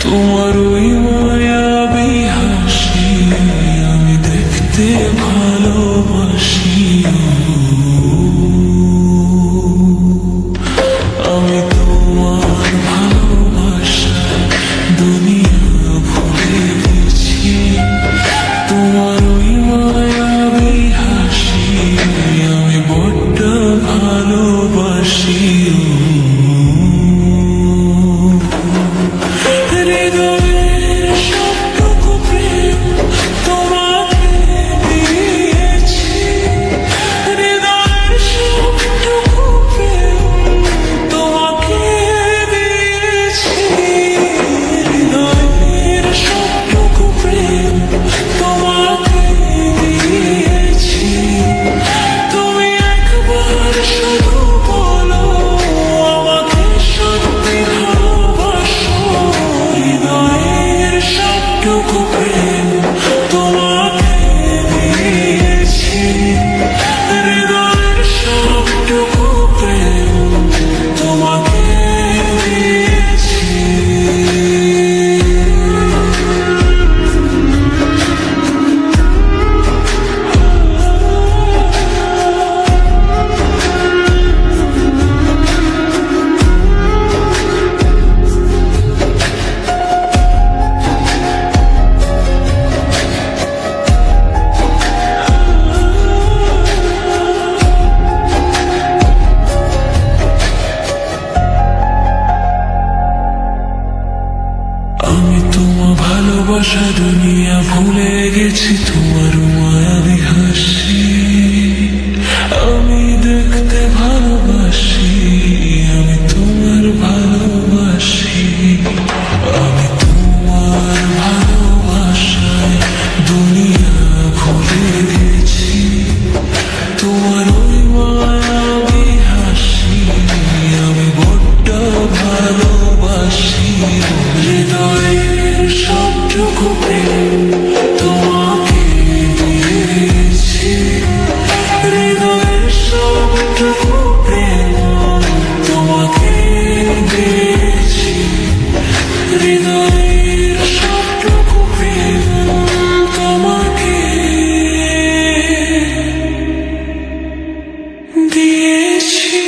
তোমার ওই মায়াবী হাসি আমি দেখতে ভালোবাসি। আমি তোমার ভালোবাসায় দুনিয়া ভুলে গেছি। তোমার ওই মায়াবী হাসি আমি বড্ড ভালোবাসি। ভালোবাসা দুনিয়া ভুলে গেছি। তোমার মায়াবী হাসি আমি দেখতে ভালোবাসি। আমি তোমার ভালোবাসি। আমি তোমার ভালোবাসায় দুনিয়া ভুলে গেছি। তোমার ওই মায়াবী হাসি আমি বড্ড ভালোবাসি। হৃদয়ের সবটুকু প্রেম তোমাকে দিয়েছি। হৃদয়ের সবটুকু প্রেম তোমাকে দিয়েছি। হৃদয়ের সবটুকু প্রেম তোমাকে দিয়েছি।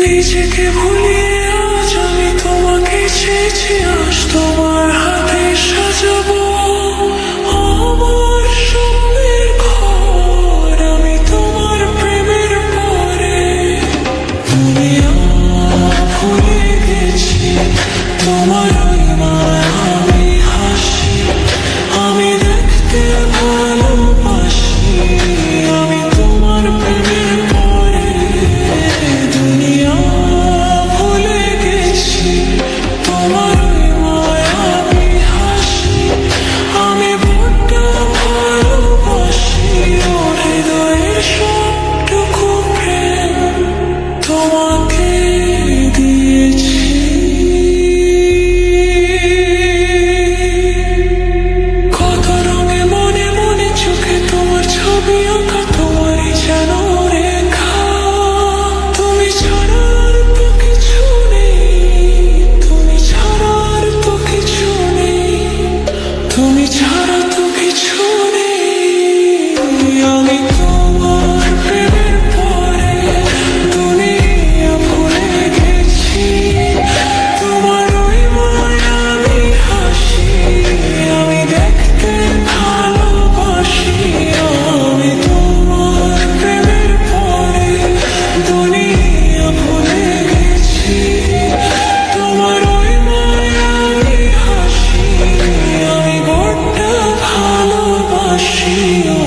নিজেকে ভুলিয়ে আজ আমি তোমাকে চেয়েছি। আজ তোমার হাতে সাজাবো আমার স্বপ্নের ঘর। আমি তোমার প্রেমের পরে দুনিয়া ভুলে গেছি। তোমার ওই মায়াবী হাসি আমি দেখতে ভালোবাসি। আমি তোমার প্রেমের পরে দুনিয়া ভুলে গেছি। তোমার ভালোবাসি